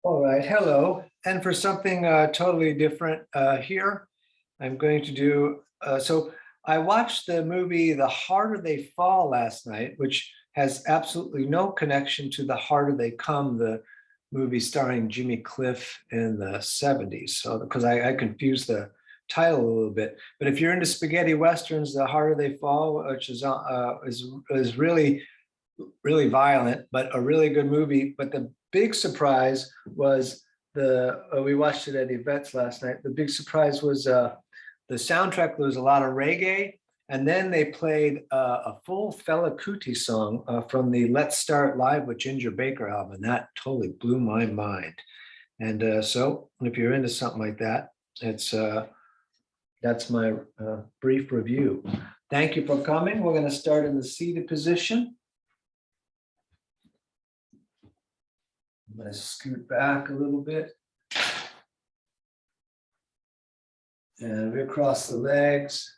All right, hello. And for something totally different here, I'm going to do, so I watched the movie The Harder They Fall last night, which has absolutely no connection to The Harder They Come, the movie starring Jimmy Cliff in the 70s. So, because I confused the title a little bit. But if you're into spaghetti westerns, The Harder They Fall, which is really violent, but a really good movie. But the big surprise was we watched it at events last night. The big surprise was the soundtrack. There was a lot of reggae, and then they played a full Fela Kuti song from the Let's Start Live with Ginger Baker album, and that totally blew my mind. And so, if you're into something like that, that's my brief review. Thank you for coming. We're going to start in the seated position. I'm going to scoot back a little bit and recross the legs.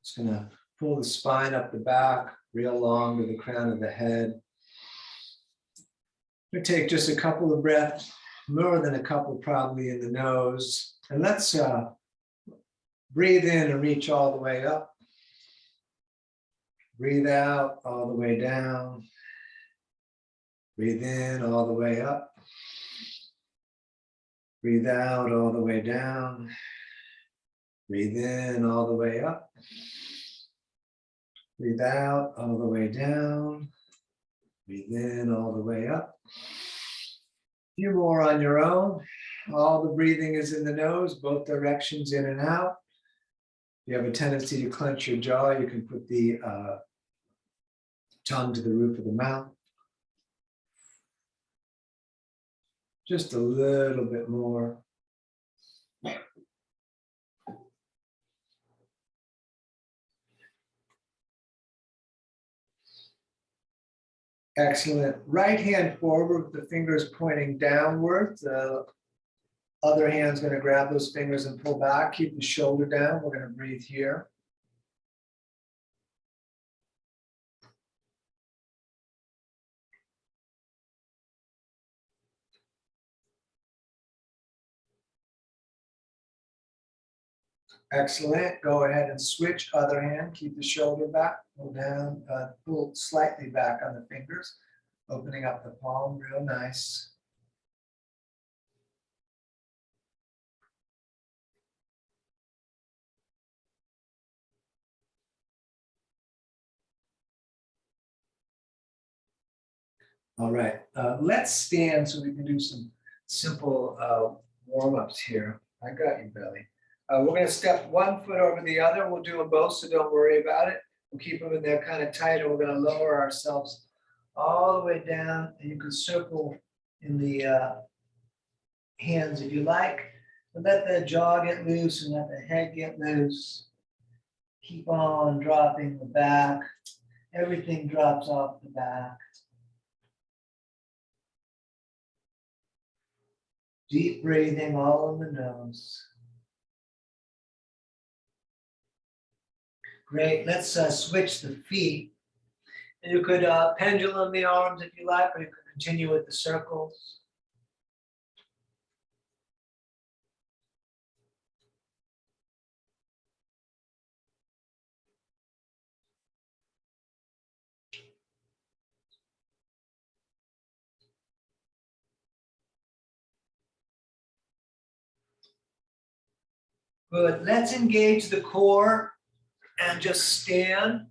Just going to pull the spine up the back, real long to the crown of the head. We take just a couple of breaths, more than a couple probably in the nose. And let's breathe in and reach all the way up. Breathe out all the way down. Breathe in all the way up. Breathe out all the way down. Breathe in all the way up. Breathe out all the way down. Breathe in all the way up. A few more on your own. All the breathing is in the nose, both directions, in and out. If you have a tendency to clench your jaw, you can put the tongue to the roof of the mouth. Just a little bit more. Excellent. Right hand forward with the fingers pointing downward. The other hand's going to grab those fingers and pull back. Keep the shoulder down. We're going to breathe here. Excellent. Go ahead and switch other hand. Keep the shoulder back. Pull down, pull slightly back on the fingers, opening up the palm. Real nice. All right. Let's stand so we can do some simple warm-ups here. I got you, Belly. We're going to step one foot over the other. We'll do them both, so don't worry about it. We'll keep them in there kind of tight, and we're going to lower ourselves all the way down. And you can circle in the hands if you like. But let the jaw get loose and let the head get loose. Keep on dropping the back. Everything drops off the back. Deep breathing all in the nose. Great. Let's switch the feet. And you could pendulum the arms if you like, or you could continue with the circles. Good. Let's engage the core and just stand.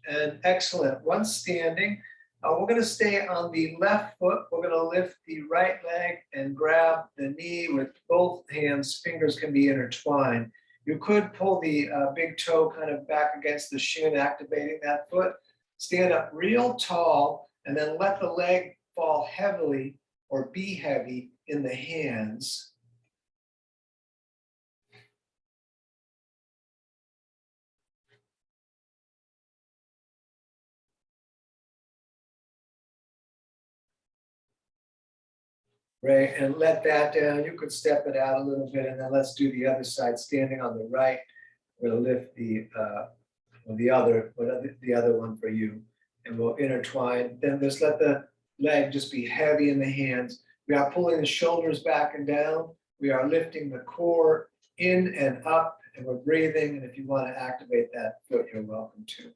And excellent. Once standing, we're going to stay on the left foot. We're going to lift the right leg and grab the knee with both hands. Fingers can be intertwined. You could pull the big toe kind of back against the shin, activating that foot. Stand up real tall and then let the leg fall heavily or be heavy in the hands. Right, and let that down. You could step it out a little bit, and then let's do the other side, standing on the right. We're going to lift the other one for you. and we'll intertwine. Then just let the leg just be heavy in the hands. We are pulling the shoulders back and down. We are lifting the core in and up, and we're breathing. And if you want to activate that foot, you're welcome to.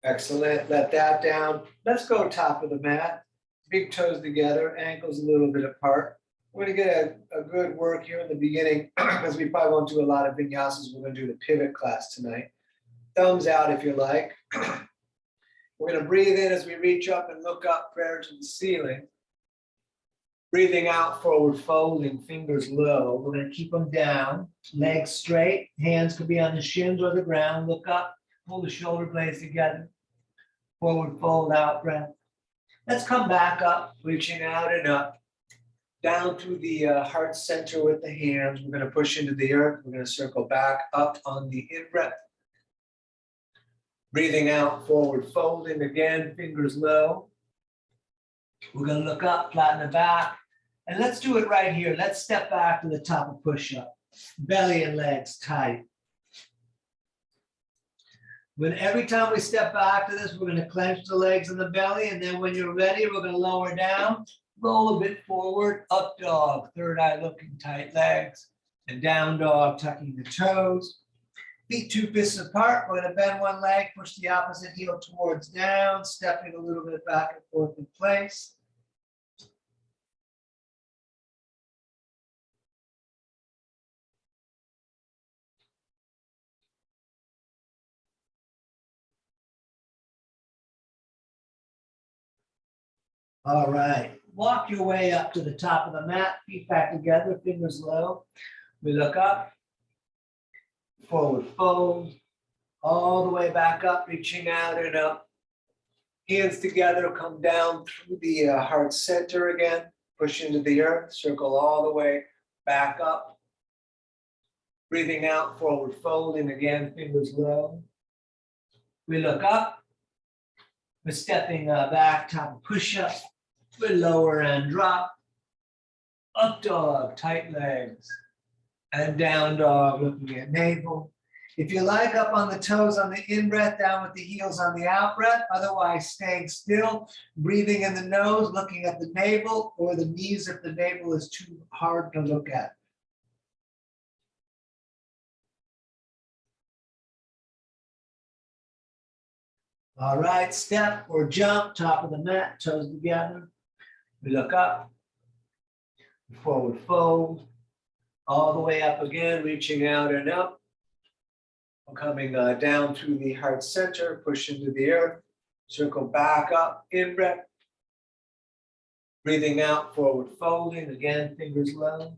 Excellent. Let that down. Let's go top of the mat. Big toes together, ankles a little bit apart. We're going to get a good work here in the beginning because we probably won't do a lot of vinyasas. We're going to do the pivot class tonight. Thumbs out if you like. We're going to breathe in as we reach up and look up, prayer to the ceiling. Breathing out, forward folding, fingers low. We're going to keep them down, legs straight. Hands could be on the shins or the ground. Look up, pull the shoulder blades together. Forward fold, out breath. Let's come back up, reaching out and up. Down through the heart center with the hands. We're going to push into the earth. We're going to circle back up on the in-breath. Breathing out, forward folding again, fingers low. We're going to look up, flatten the back. And let's do it right here. Let's step back to the top of push-up. Belly and legs tight. When every time we step back to this, we're going to clench the legs and the belly. And then when you're ready, we're going to lower down, roll a bit forward, up dog, third eye looking, tight legs, and down dog, tucking the toes. Feet 2 fists apart. We're going to bend one leg, push the opposite heel towards down, stepping a little bit back and forth in place. All right, walk your way up to the top of the mat, feet back together, fingers low. We look up, forward fold, all the way back up, reaching out and up. Hands together, come down through the heart center again, push into the earth, circle all the way back up. Breathing out, forward folding again, fingers low. We look up, we're stepping back, top of push-up. We lower and drop, up dog, tight legs, and down dog, looking at navel. If you like, up on the toes on the in-breath, down with the heels on the out-breath, otherwise staying still, breathing in the nose, looking at the navel, or the knees if the navel is too hard to look at. All right, step or jump, top of the mat, toes together. We look up, forward fold, all the way up again, reaching out and up. We're coming down through the heart center, push into the earth, circle back up, in breath. Breathing out, forward folding, again, fingers low.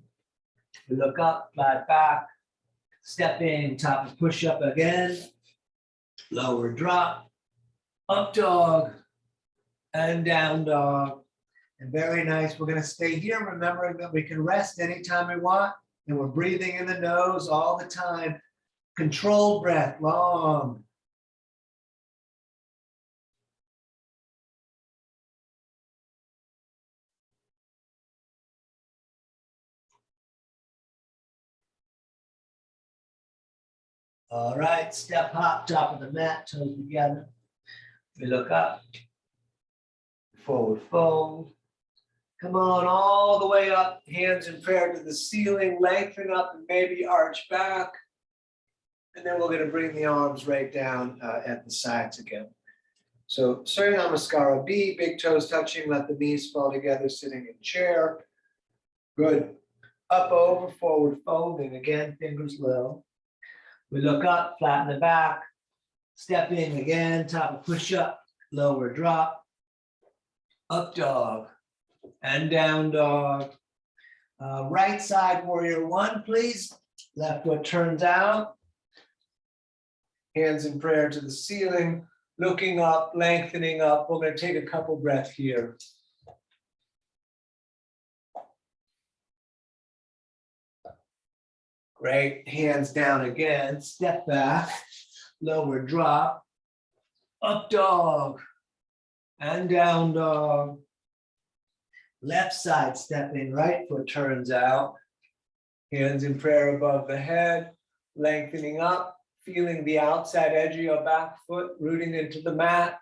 We look up, flat back, step in, top of push-up again, lower drop, up dog, and down dog. And very nice. We're going to stay here, remembering that we can rest anytime we want. And we're breathing in the nose all the time. Controlled breath, long. All right, step hop, top of the mat, toes together. We look up, forward fold. Come on, all the way up, hands in prayer to the ceiling, lengthen up and maybe arch back. And then we're going to bring the arms right down at the sides again. So Surya Namaskara B, big toes touching, let the knees fall together, sitting in chair. Good. Up, over, forward folding, again, fingers low. We look up, flatten the back, step in again, top of push-up, lower drop, up dog, and down dog. Right side warrior one, please. Left foot turns out. Hands in prayer to the ceiling, looking up, lengthening up. We're going to take a couple breaths here. Great. Hands down again. Step back, lower drop, up dog, and down dog. Left side stepping, right foot turns out. Hands in prayer above the head, lengthening up, feeling the outside edge of your back foot, rooting into the mat.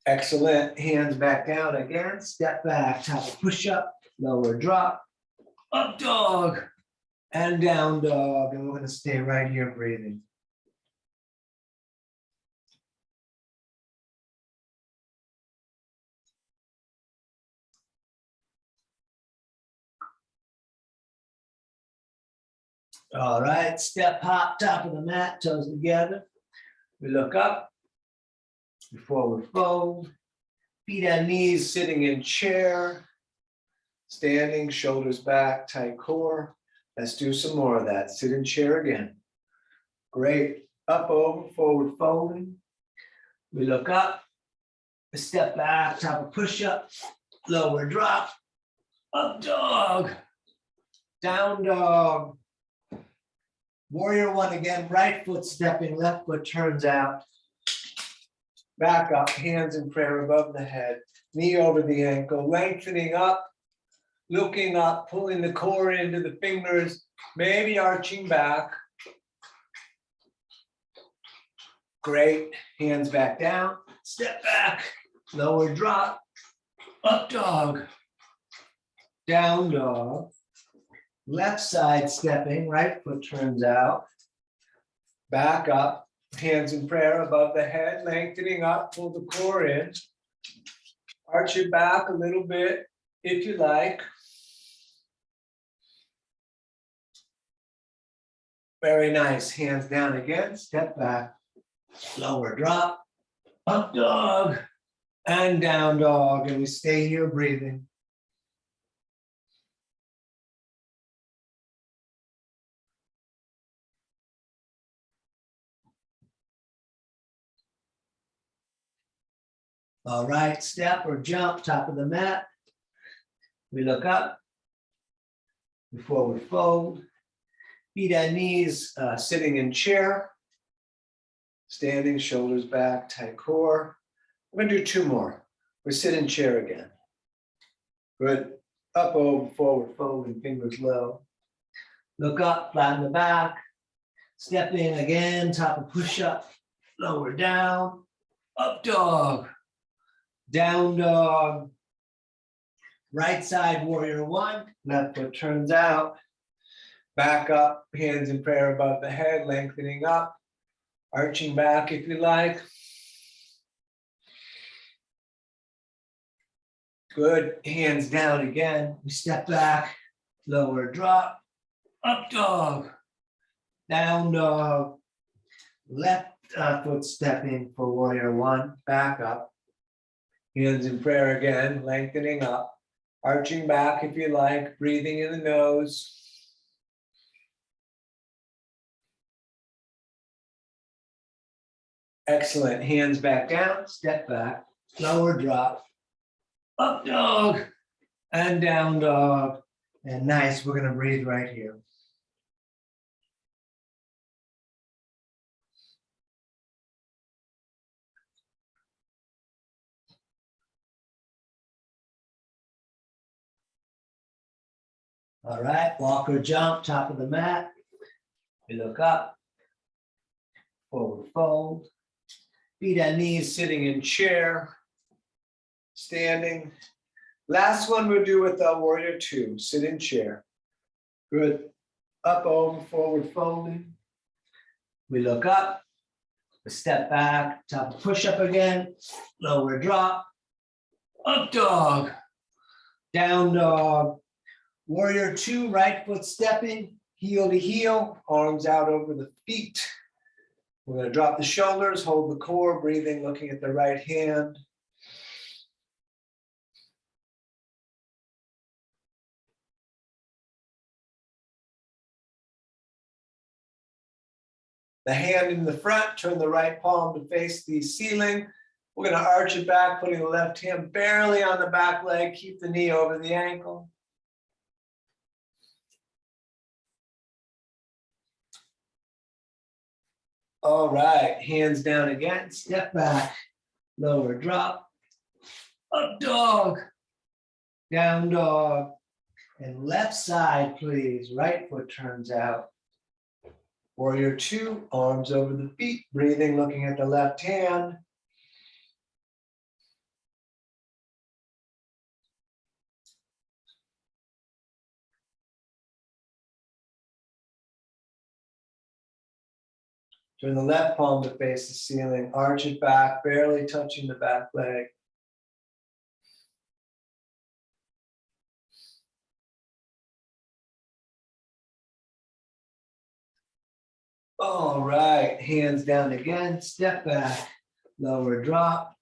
Excellent. Hands back down again. Step back, top of push-up, lower drop, up dog, and down dog. And we're going to stay right here breathing. All right, step hop, top of the mat, toes together. We look up, forward fold, feet and knees sitting in chair, standing, shoulders back, tight core. Let's do some more of that. Sit in chair again. Great. Up, over, forward folding. We look up, step back, top of push-up, lower drop, up dog, down dog. Warrior one again, right foot stepping, left foot turns out. Back up, hands in prayer above the head, knee over the ankle, lengthening up, looking up, pulling the core into the fingers, maybe arching back. Great, hands back down, step back, lower drop, up dog, down dog. Left side stepping, right foot turns out. Back up, hands in prayer above the head, lengthening up, pull the core in. Arch it back a little bit if you like. Very nice. Hands down again, step back, lower drop, up dog, and down dog. And we stay here breathing. All right, step or jump, top of the mat. We look up, we forward fold, feet and knees sitting in chair, standing, shoulders back, tight core. We're gonna do two more. We sit in chair again. Good. Up, over, forward folding, fingers low. Look up, flatten the back. Step in again, top of push-up, lower down, up dog. Down dog. Right side warrior one, left foot turns out. Back up, hands in prayer above the head, lengthening up, arching back if you like. Good, hands down again. We step back, lower drop, up dog, down dog. Left foot stepping for warrior one, back up. Hands in prayer again, lengthening up, arching back if you like, breathing in the nose. Excellent. Hands back down, step back, lower drop, up dog, and down dog. And nice, we're going to breathe right here. All right, walk or jump, top of the mat. We look up, forward fold, feet and knees sitting in chair, standing. Last one we'll do with the warrior two, sit in chair. Good, up, over, forward folding. We look up, we step back, top of push-up again, lower drop, up dog, down dog. Warrior two, right foot stepping, heel to heel, arms out over the feet. We're going to drop the shoulders, hold the core, breathing, looking at the right hand. The hand in the front, turn the right palm to face the ceiling. We're going to arch it back, putting the left hand barely on the back leg, keep the knee over the ankle. All right, hands down again, step back, lower drop, up dog, down dog, and left side, please. Right foot turns out. Warrior two, arms over the feet, breathing, looking at the left hand. Turn the left palm to face the ceiling, arch it back, barely touching the back leg. All right, hands down again, step back, lower drop,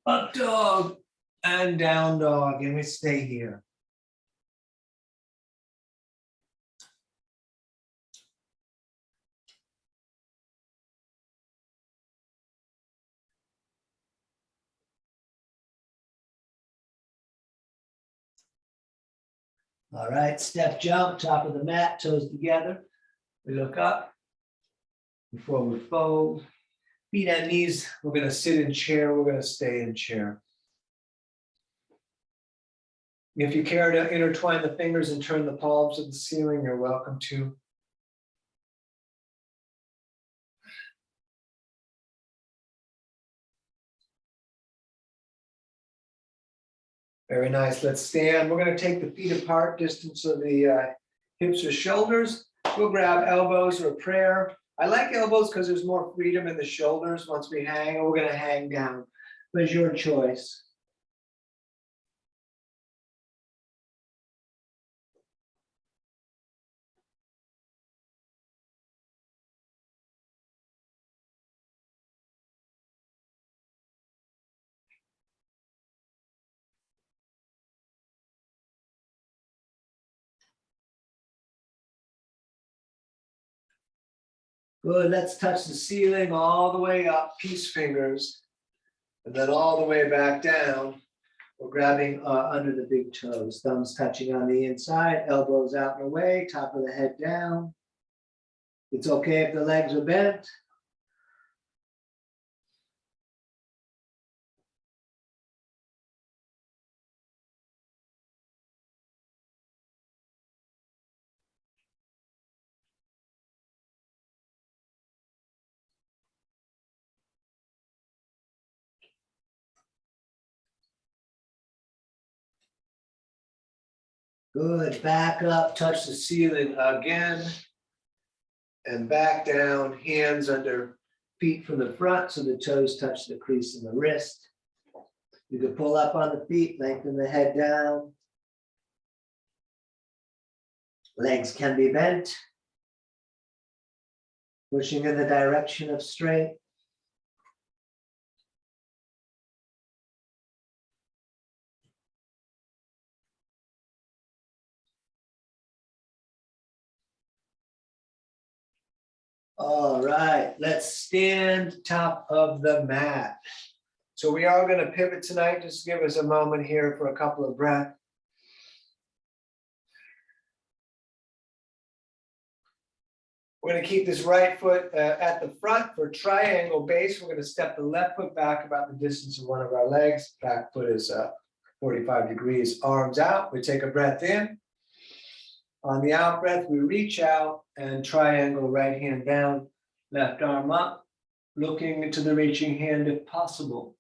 up dog, and down dog, and we stay here. All right, step jump, top of the mat, toes together. We look up before we fold. Feet and knees, we're gonna sit in chair, we're gonna stay in chair. If you care to intertwine the fingers and turn the palms to the ceiling, you're welcome to. Very nice, let's stand. We're gonna take the feet apart, distance of the hips or shoulders. We'll grab elbows or prayer. I like elbows because there's more freedom in the shoulders once we hang, and we're gonna hang down. But it's your choice. Good, let's touch the ceiling all the way up, peace fingers, and then all the way back down. We're grabbing under the big toes, thumbs touching on the inside, elbows out and away, top of the head down. It's okay if the legs are bent. Good, back up, touch the ceiling again. And back down, hands under feet from the front so the toes touch the crease in the wrist. You can pull up on the feet, lengthen the head down. Legs can be bent, pushing in the direction of strength. All right, let's stand top of the mat. So we are going to pivot tonight. Just give us a moment here for a couple of breaths. We're going to keep this right foot at the front for triangle base. We're going to step the left foot back about the distance of one of our legs. Back foot is 45 degrees, arms out. We take a breath in. On the out breath, we reach out and triangle, right hand down, left arm up, looking into the reaching hand if possible.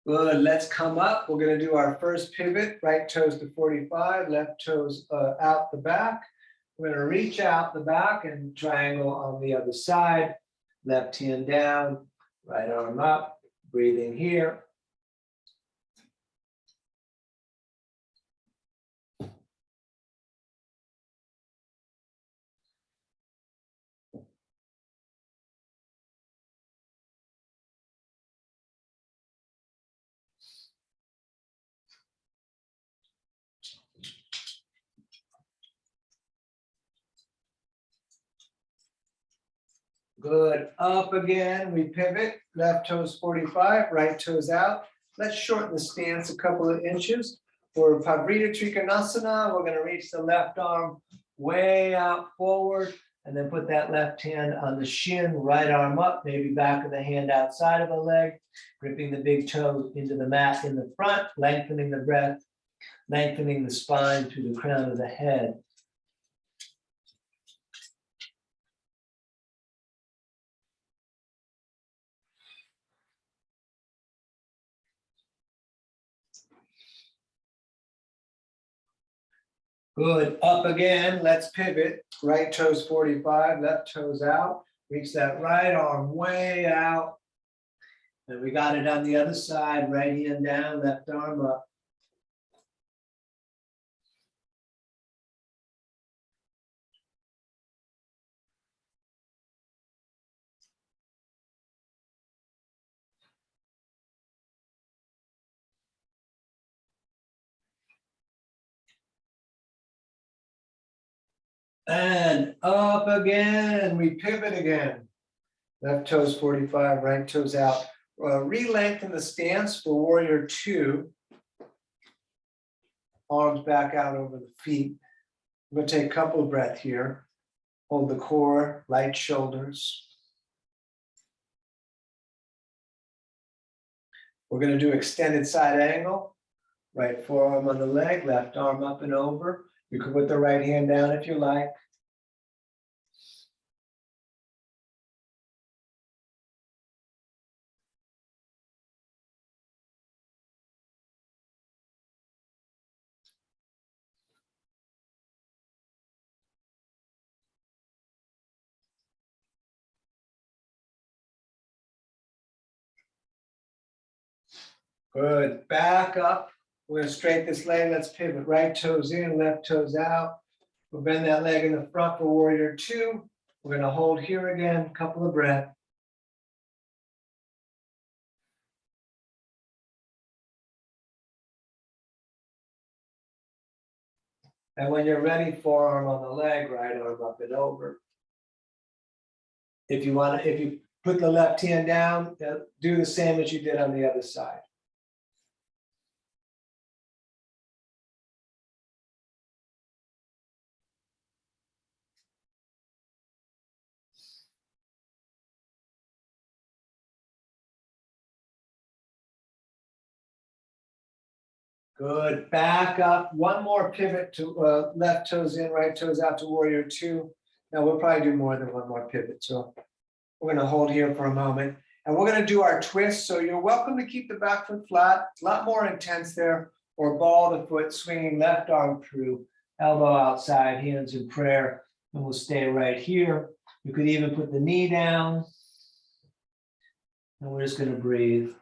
Good, let's come up. We're going to do our first pivot, right toes to 45, left toes out the back. We're going to reach out the back and triangle on the other side. Left hand down, right arm up, breathing here. Good. Up again. We pivot. Left toes 45, right toes out. Let's shorten the stance a couple of inches. For Padria Trikonasana, we're going to reach the left arm way out forward and then put that left hand on the shin, right arm up, maybe back of the hand outside of the leg, gripping the big toe into the mat in the front, lengthening the breath, lengthening the spine through the crown of the head. Good. Up again. Let's pivot. Right toes 45, left toes out. Reach that right arm way out. And we got it on the other side. Right hand down, left arm up. And up again. We pivot again. Left toes 45, right toes out. Re-lengthen the stance for warrior two. Arms back out over the feet. I'm going to take a couple of breaths here. Hold the core, light shoulders. We're going to do extended side angle. Right forearm on the leg, left arm up and over. You can put the right hand down if you like. Good. Back up. We're going to straighten this leg. Let's pivot. Right toes in, left toes out. We'll bend that leg in the front for warrior two. We're going to hold here again, couple of breaths. And when you're ready, forearm on the leg, right arm up and over. If you put the left hand down, do the same as you did on the other side. Good. Back up. One more pivot to left toes in, right toes out to warrior two. Now we'll probably do more than one more pivot. So we're going to hold here for a moment. And we're going to do our twist. So you're welcome to keep the back foot flat. A lot more intense there. Or ball the foot, swinging left arm through, elbow outside, hands in prayer. And we'll stay right here. You could even put the knee down. And we're just going to breathe.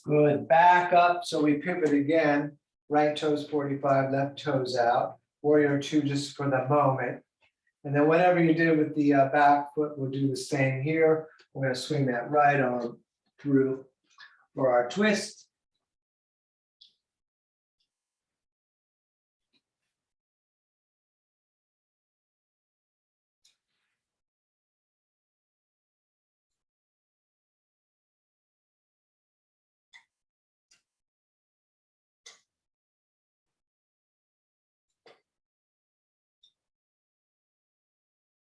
Good. Back up. So we pivot again. Right toes 45, left toes out. Warrior two just for the moment. And then whatever you did with the back foot, we'll do the same here. We're going to swing that right arm through for our twist.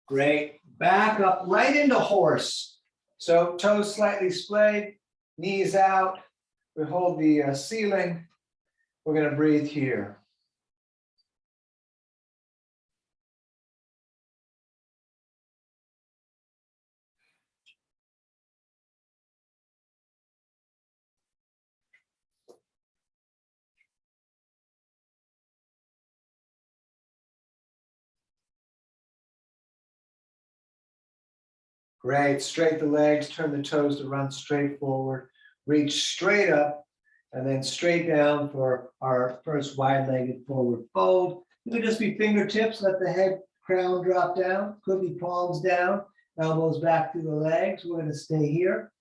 Great. Back up right into horse. So toes slightly splayed, knees out. We hold the ceiling. We're going to breathe here. Great. Straight the legs, turn the toes to run straight forward. Reach straight up and then straight down for our first wide-legged forward fold. It could just be fingertips, let the head crown drop down. Could be palms down, elbows back through the legs. We're going to stay here.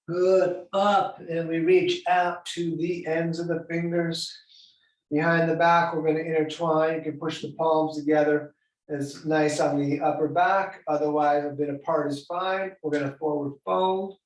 Good, up, and we reach out to the ends of the fingers. Behind the back, we're going to intertwine. You can push the palms together. It's nice on the upper back. Otherwise, a bit apart is fine. We're going to forward fold.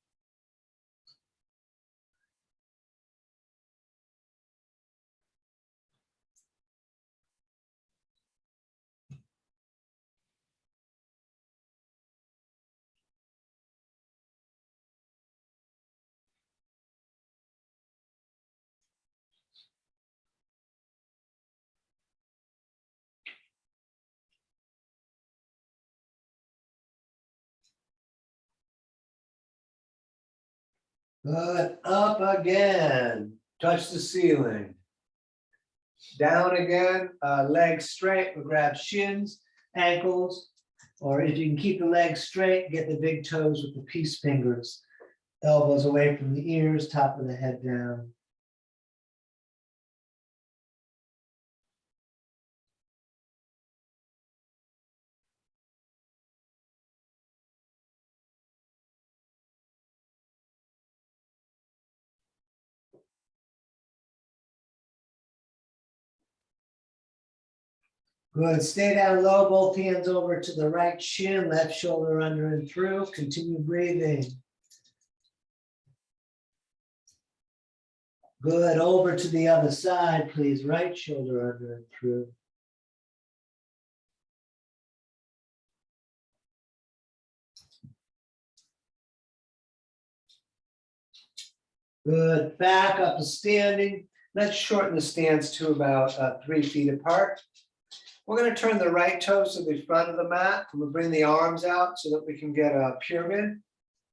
Good, up again. Touch the ceiling. Down again, legs straight. We grab shins, ankles, or if you can keep the legs straight, get the big toes with the peace fingers. Elbows away from the ears, top of the head down. Good, stay down low, both hands over to the right shin, left shoulder under and through. Continue breathing. Good, over to the other side, please. Right shoulder under and through. Good, back up to standing. Let's shorten the stance to about 3 feet apart. We're going to turn the right toes to the front of the mat. And we'll bring the arms out so that we can get a pyramid.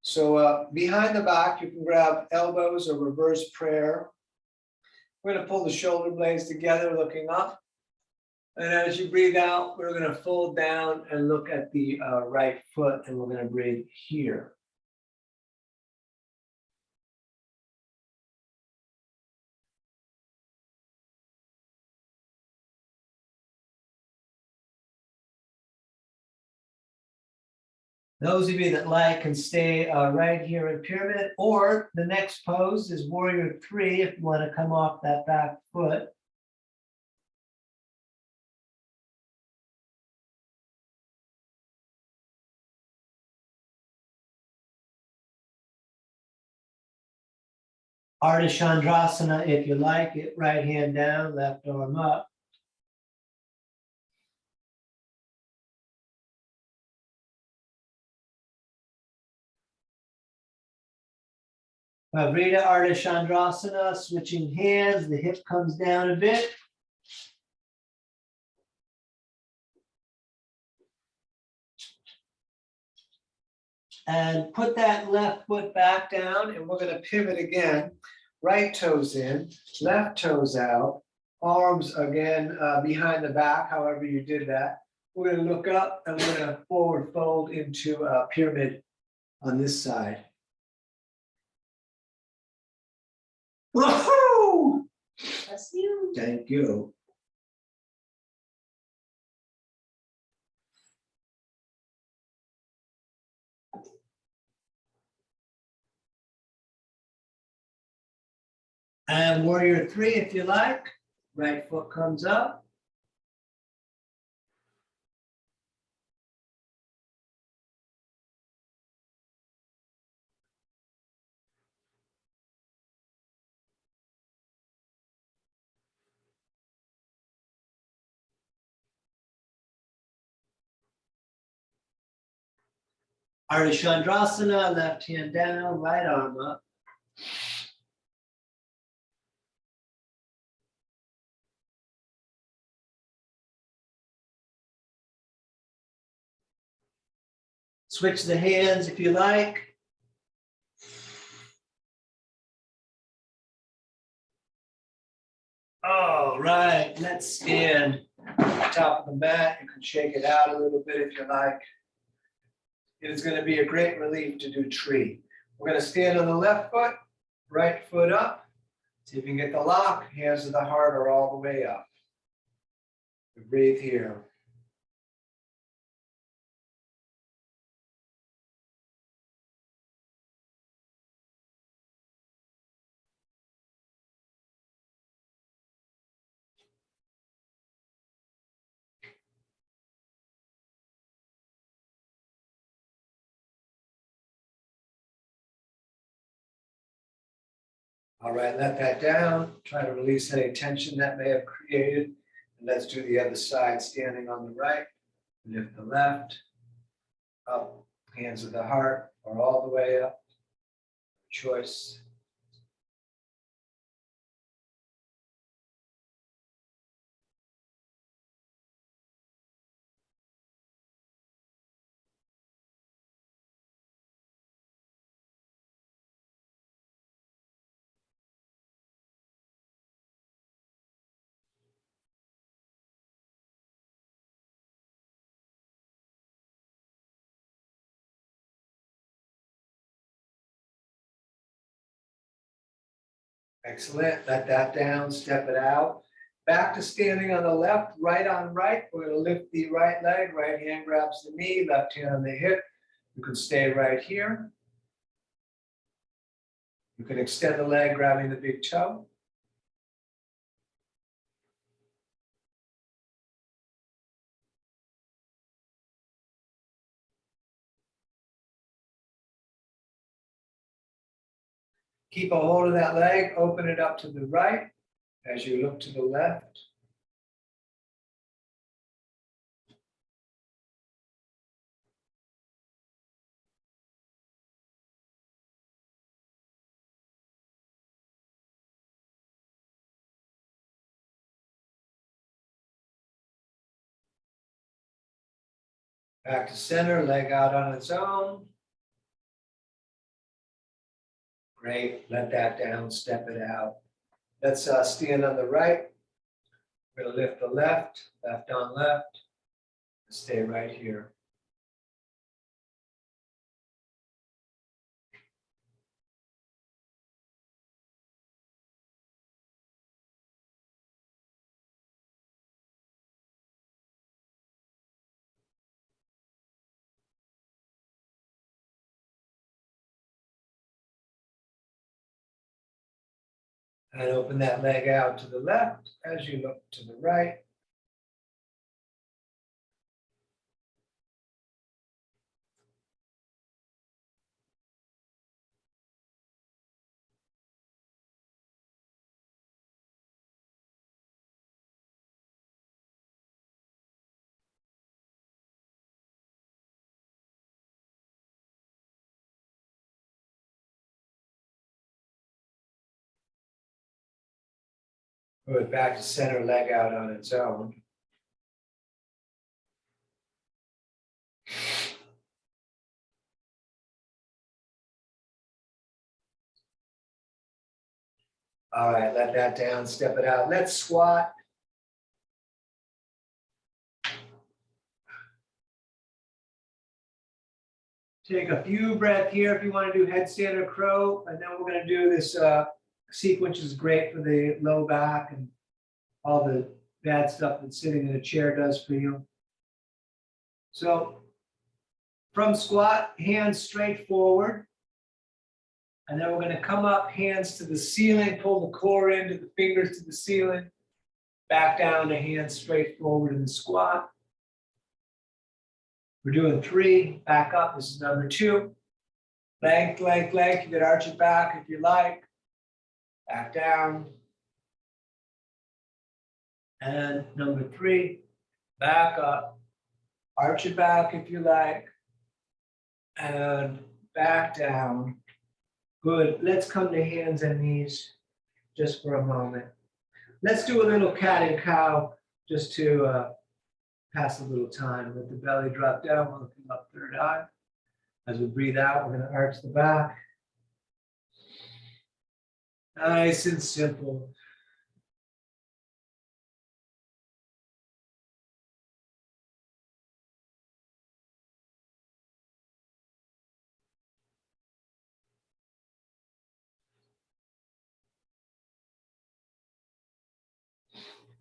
So behind the back, you can grab elbows or reverse prayer. We're going to pull the shoulder blades together, looking up. And as you breathe out, we're going to fold down and look at the right foot, and we're going to breathe here. Those of you that like can stay right here in pyramid, or the next pose is warrior 3 if you want to come off that back foot. Ardha Chandrasana if you like it, right hand down, left arm up. Padria Ardha Chandrasana, switching hands, the hip comes down a bit. And put that left foot back down, and we're going to pivot again. Right toes in, left toes out, arms again behind the back, however you did that. We're going to look up and we're going to forward fold into a pyramid on this side. Woohoo! Bless you. Thank you. And warrior 3 if you like. Right foot comes up. Ardha Chandrasana, left hand down, right arm up. Switch the hands if you like. All right, let's stand top of the mat. You can shake it out a little bit if you like. It is going to be a great relief to do tree. We're going to stand on the left foot, right foot up. See if you can get the lock. Hands to the heart are all the way up. Breathe here. All right, let that down. Try to release any tension that may have created. And let's do the other side, standing on the right. Lift the left, up, hands of the heart, or all the way up. Choice. Excellent. Let that down, step it out. Back to standing on the left, right on right. We're going to lift the right leg, right hand grabs the knee, left hand on the hip. You can stay right here. You can extend the leg, grabbing the big toe. Keep a hold of that leg, open it up to the right as you look to the left. Back to center, leg out on its own. Great, let that down, step it out. Let's stand on the right. We're going to lift the left, left on left. Stay right here. And open that leg out to the left as you look to the right. Good, back to center, leg out on its own. All right, let that down, step it out. Let's squat. Take a few breaths here if you want to do headstand or crow, and then we're going to do this sequence, which is great for the low back and all the bad stuff that sitting in a chair does for you. So from squat, hands straight forward. And then we're going to come up, hands to the ceiling, pull the core into the fingers to the ceiling, back down to hands straight forward in the squat. We're doing 3, back up, this is number 2. Length, length, length, you can arch it back if you like. Back down. And number 3, back up. Arch it back if you like. And back down. Good, let's come to hands and knees just for a moment. Let's do a little cat and cow just to pass a little time. Let the belly drop down, we're looking up third eye. As we breathe out, we're going to arch the back. Nice and simple.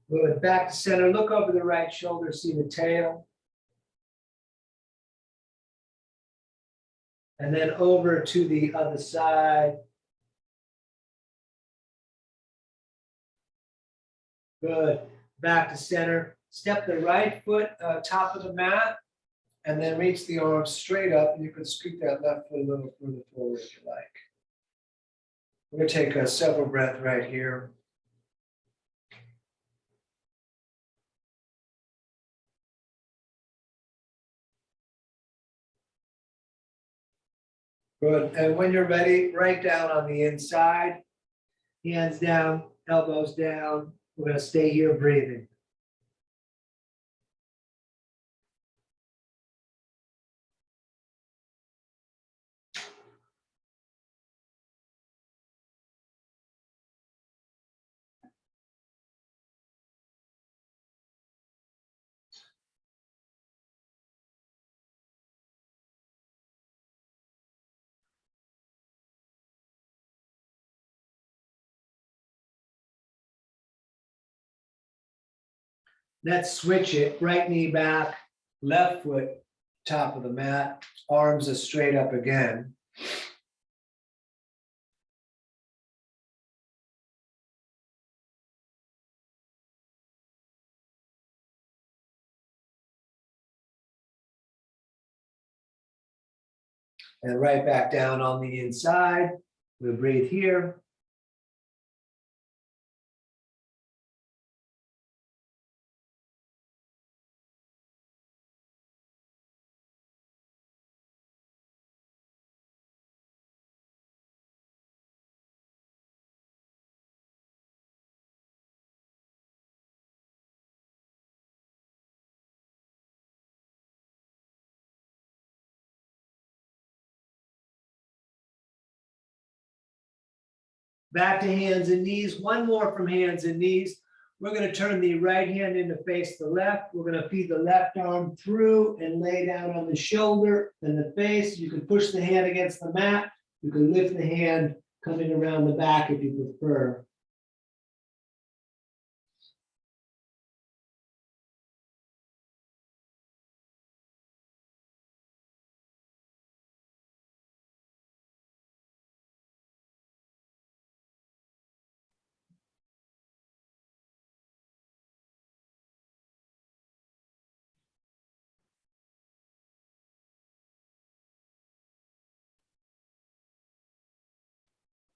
Good, back to center, look over the right shoulder, see the tail. And then over to the other side. Good, back to center. Step the right foot top of the mat, and then reach the arms straight up, and you can scoot that left foot a little further forward if you like. We're going to take a several breath right here. Good. And when you're ready, right down on the inside, hands down, elbows down. We're going to stay here breathing. Let's switch it. Right knee back, left foot top of the mat, arms are straight up again. And right back down on the inside. We'll breathe here. Back to hands and knees. One more from hands and knees. We're going to turn the right hand in to face the left. We're going to feed the left arm through and lay down on the shoulder and the face. You can push the hand against the mat. You can lift the hand coming around the back if you prefer.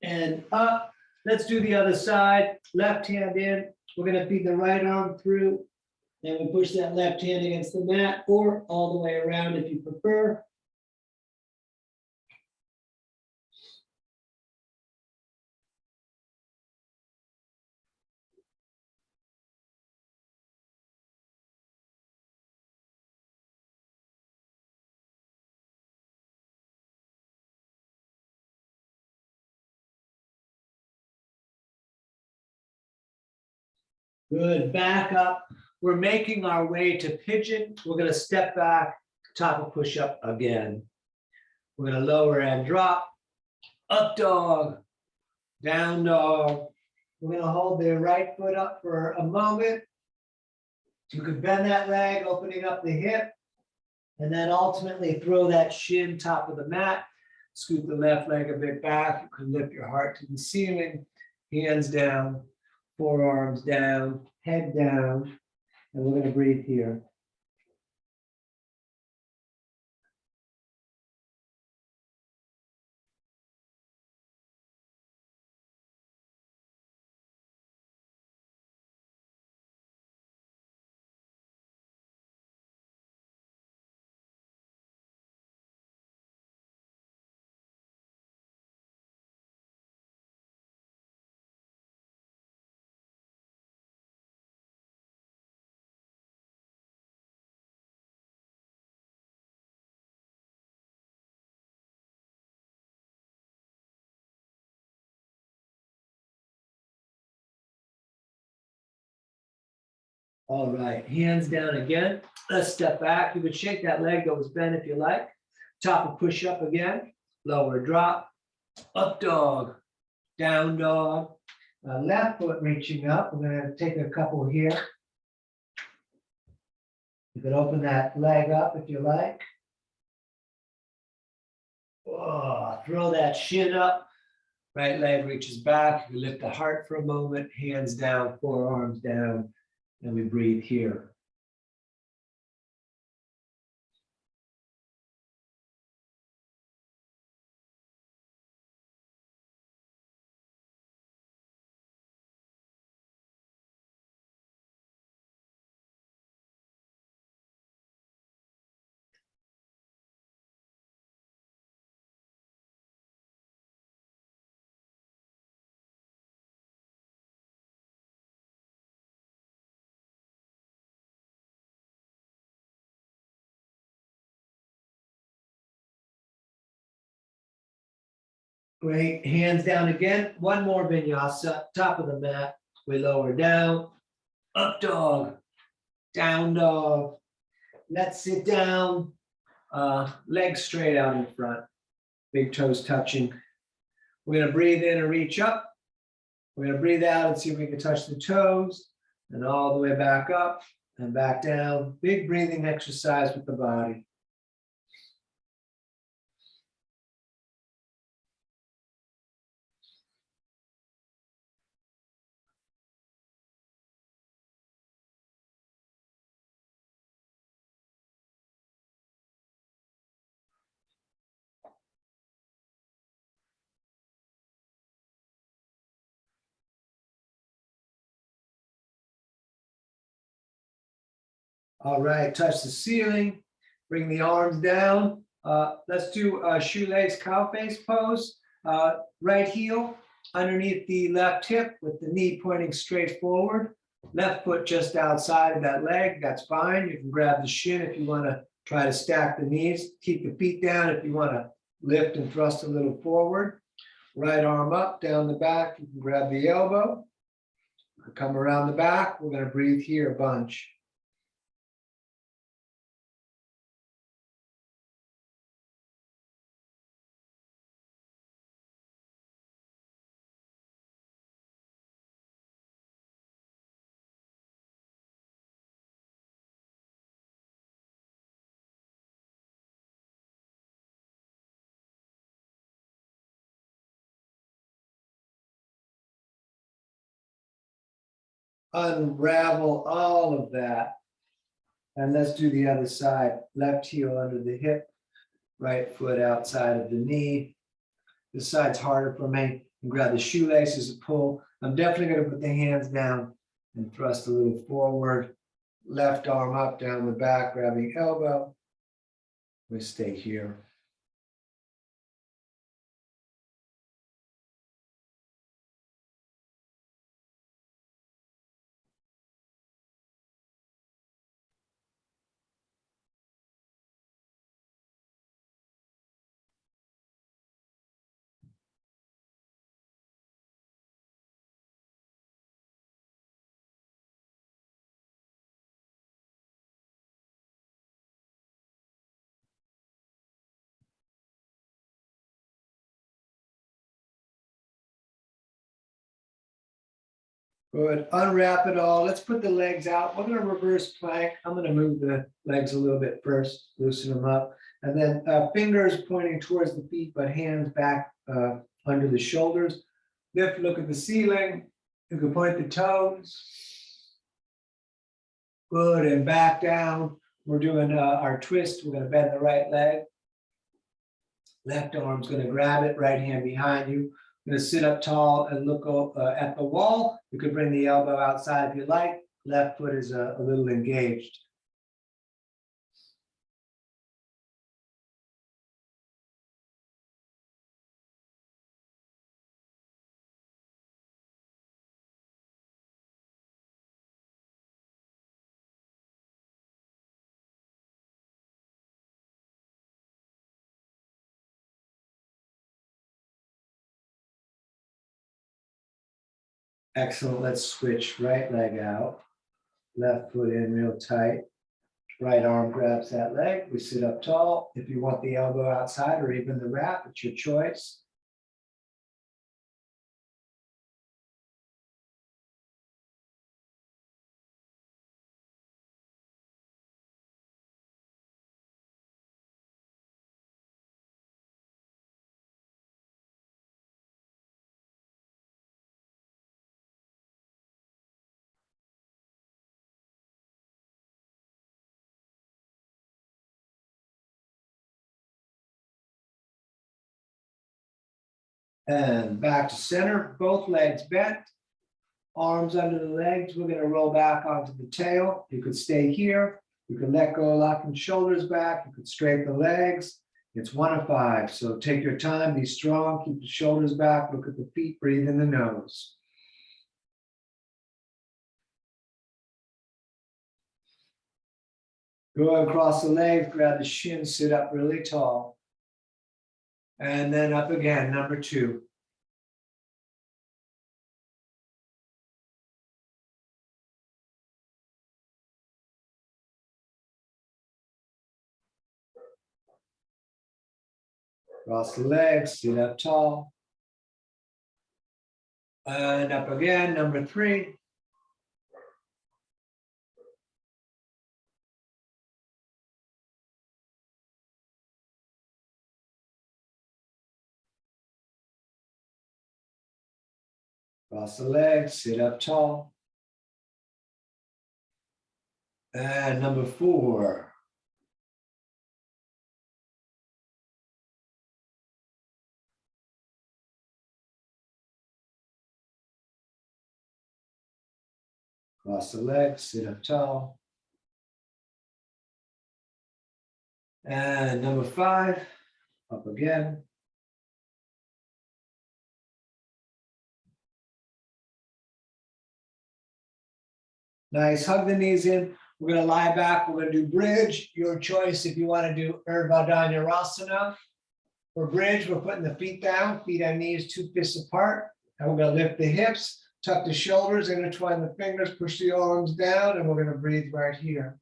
And up. Let's do the other side. Left hand in. We're going to feed the right arm through. And we push that left hand against the mat or all the way around if you prefer. Good. Back up. We're making our way to pigeon. We're going to step back, top of push-up again. We're going to lower and drop. Up dog, down dog. We're going to hold the right foot up for a moment. You could bend that leg, opening up the hip, and then ultimately throw that shin top of the mat. Scoot the left leg a bit back. You can lift your heart to the ceiling, hands down, forearms down, head down, and we're going to breathe here. All right, hands down again. Let's step back. You could shake that leg that was bent if you like. Top of push up again. Lower drop. Up dog. Down dog. Left foot reaching up. We're going to take a couple here. You can open that leg up if you like. Oh, throw that shin up. Right leg reaches back. You lift the heart for a moment. Hands down, forearms down. And we breathe here. Great, hands down again. One more vinyasa, top of the mat. We lower down, up dog, down dog. Let's sit down, legs straight out in front, big toes touching. We're gonna breathe in and reach up. We're gonna breathe out and see if we can touch the toes and all the way back up and back down. Big breathing exercise with the body. All right, touch the ceiling, bring the arms down. Let's do a shoelace cow face pose. Right heel underneath the left hip with the knee pointing straight forward. Left foot just outside of that leg, that's fine. You can grab the shin if you want to try to stack the knees. Keep the feet down if you want to lift and thrust a little forward. Right arm up, down the back, you can grab the elbow. Come around the back, we're going to breathe here a bunch. Unravel all of that. And let's do the other side. Left heel under the hip, right foot outside of the knee. This side's harder for me. And grab the shoelaces and pull. I'm definitely going to put the hands down and thrust a little forward. Left arm up, down the back, grabbing elbow. We stay here. Good. Unwrap it all. Let's put the legs out. We're going to reverse plank. I'm going to move the legs a little bit first, loosen them up. And then fingers pointing towards the feet, but hands back under the shoulders. Lift, look at the ceiling. You can point the toes. Good. And back down. We're doing our twist. We're going to bend the right leg. Left arm's going to grab it. Right hand behind you. I'm going to sit up tall and look at the wall. You could bring the elbow outside if you like. Left foot is a little engaged. Excellent. Let's switch. Right leg out. Left foot in real tight. Right arm grabs that leg. We sit up tall. If you want the elbow outside or even the wrap, it's your choice. And back to center, both legs bent, arms under the legs. We're going to roll back onto the tail. You could stay here. You can let go, locking shoulders back. You could straighten the legs. It's 1 of 5. So take your time, be strong, keep the shoulders back, look at the feet, breathe in the nose. Go across the legs, grab the shin, sit up really tall. And then up again, number 2. Cross the legs, sit up tall. And up again, number 3. Cross the legs, sit up tall. And number 4. Cross the legs, sit up tall. And number 5, up again. Nice, hug the knees in. We're going to lie back. We're going to do bridge. Your choice if you want to do Urdhva Dhanurasana. For bridge, we're putting the feet down, feet and knees 2 fists apart. And we're going to lift the hips, tuck the shoulders, intertwine the fingers, push the arms down, and we're going to breathe right here.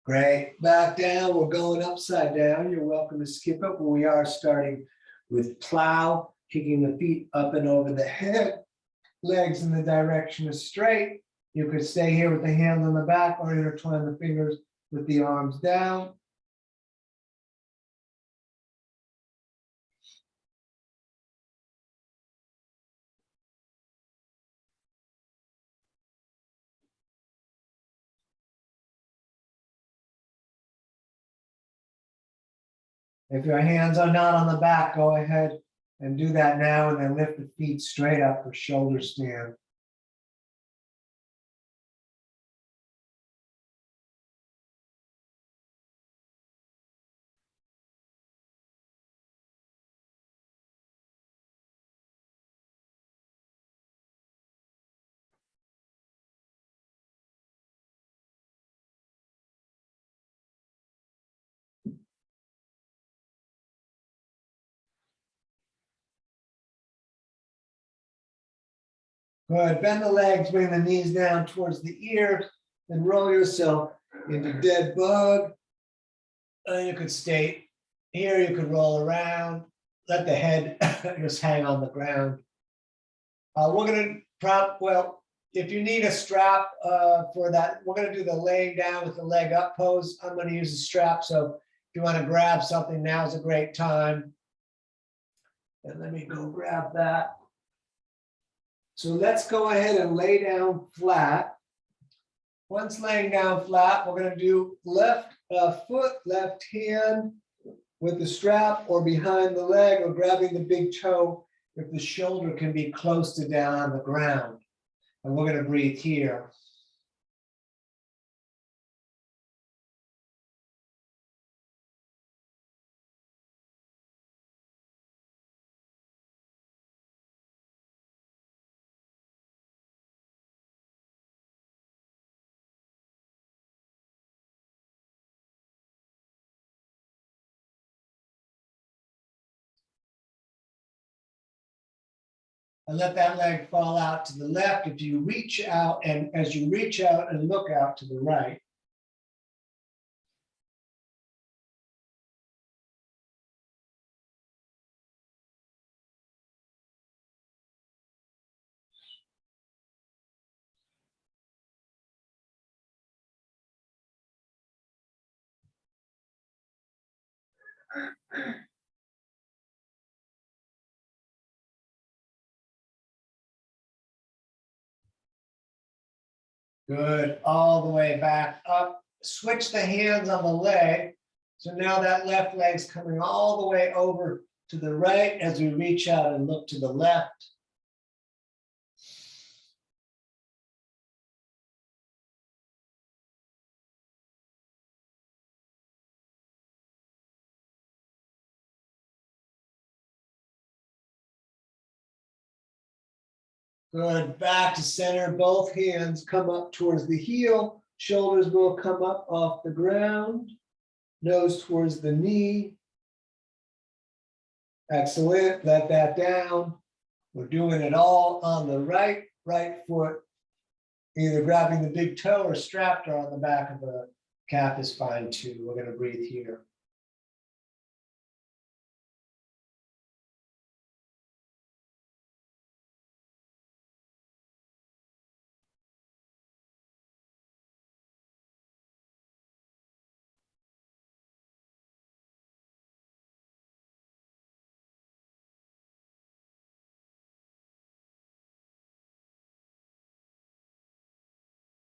Great, back down, we're going upside down. You're welcome to skip it, but we are starting with plow, kicking the feet up and over the head, legs in the direction of straight. You could stay here with the hands on the back or intertwine the fingers with the arms down. If your hands are not on the back, go ahead and do that now, and then lift the feet straight up for shoulder stand. Good, bend the legs, bring the knees down towards the ears, and roll yourself into dead bug. And you could stay here, you could roll around, let the head just hang on the ground. We're gonna if you need a strap for that, we're gonna do the laying down with the leg up pose. I'm gonna use a strap, so if you wanna grab something, now's a great time. And let me go grab that. So let's go ahead and lay down flat. Once laying down flat, we're going to do left foot, left hand with the strap or behind the leg or grabbing the big toe if the shoulder can be close to down on the ground. And we're going to breathe here. And let that leg fall out to the left. If you reach out, and as you reach out and look out to the right. Good, all the way back up. Switch the hands on the leg. So now that left leg's coming all the way over to the right as we reach out and look to the left. Good, back to center, both hands come up towards the heel, shoulders will come up off the ground, nose towards the knee. Excellent, let that down. We're doing it all on the right foot, either grabbing the big toe or strapped or on the back of the calf is fine too. We're gonna breathe here.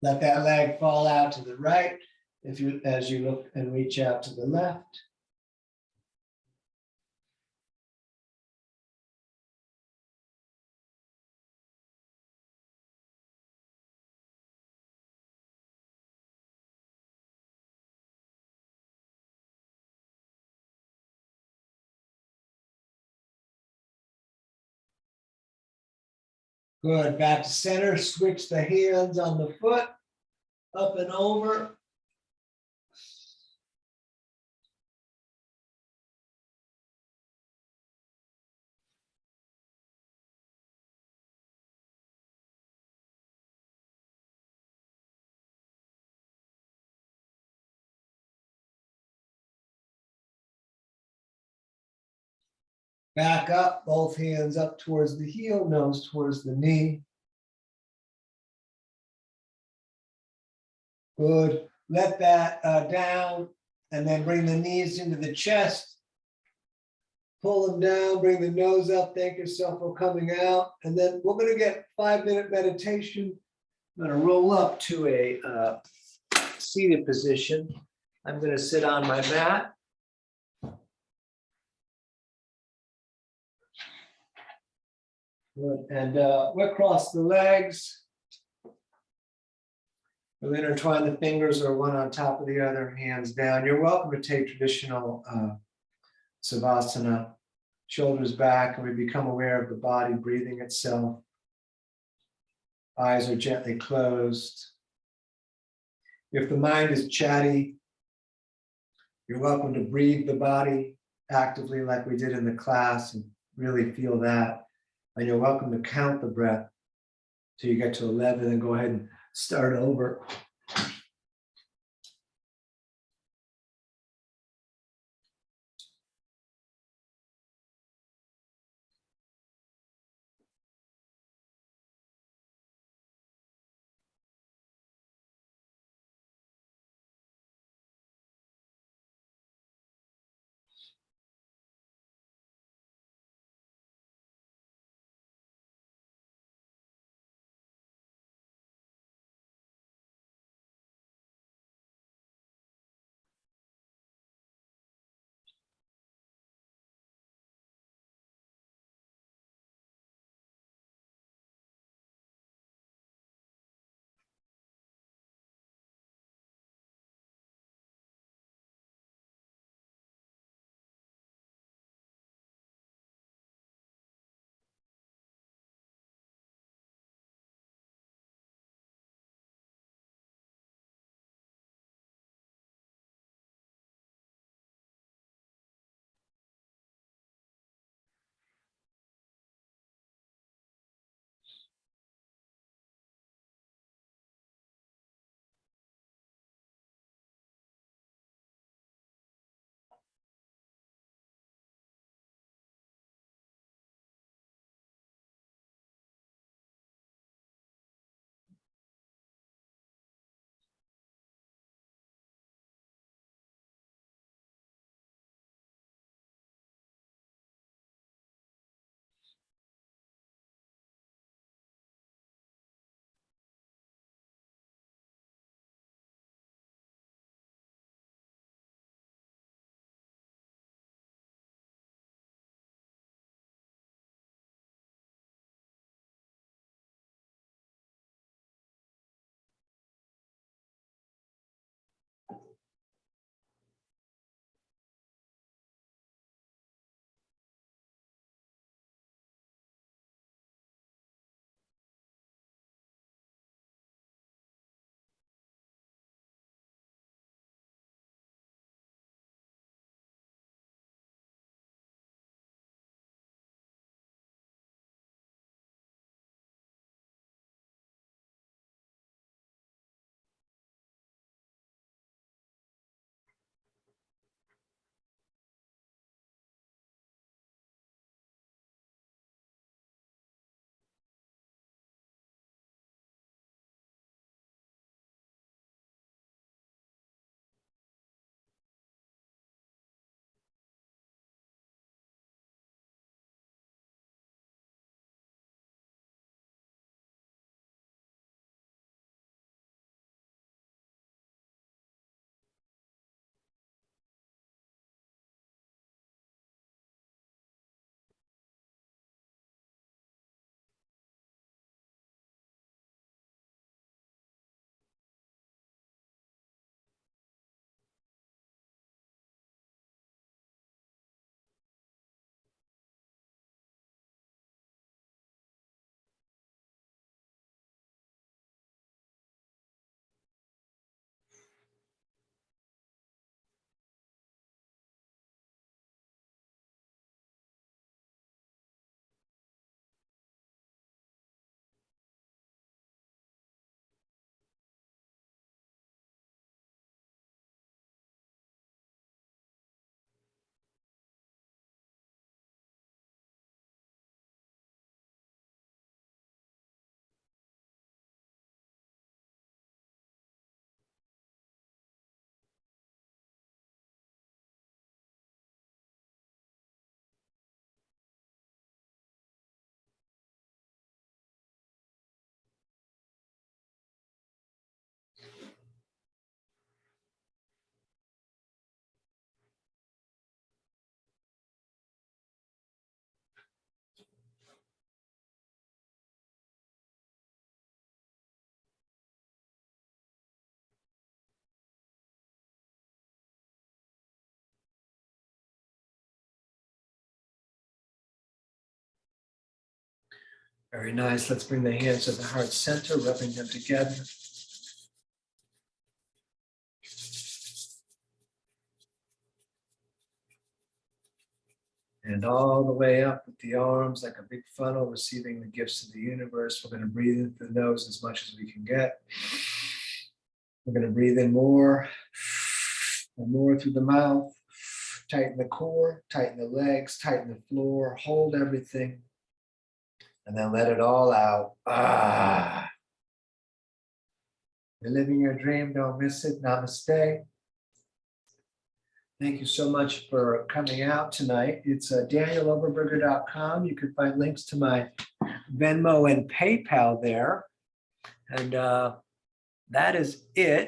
Let that leg fall out to the right as you look and reach out to the left. Good, back to center, switch the hands on the foot, up and over. Back up, both hands up towards the heel, nose towards the knee. Good, let that down and then bring the knees into the chest. Pull them down, bring the nose up, thank yourself for coming out. And then we're gonna get 5-minute meditation. I'm gonna roll up to a seated position. I'm gonna sit on my mat. Good. And we'll cross the legs. We'll intertwine the fingers or one on top of the other, hands down. You're welcome to take traditional Savasana, shoulders back, and we become aware of the body breathing itself. Eyes are gently closed. If the mind is chatty, you're welcome to breathe the body actively like we did in the class and really feel that. And you're welcome to count the breath till you get to 11 and go ahead and start over. Very nice. Let's bring the hands to the heart center, rubbing them together. And all the way up with the arms like a big funnel, receiving the gifts of the universe. We're going to breathe in through the nose as much as we can get. We're going to breathe in more and more through the mouth. Tighten the core, tighten the legs, tighten the floor, hold everything. And then let it all out. You're living your dream, don't miss it. Namaste. Thank you so much for coming out tonight. It's danieloberberger.com. You can find links to my Venmo and PayPal there. And that is it.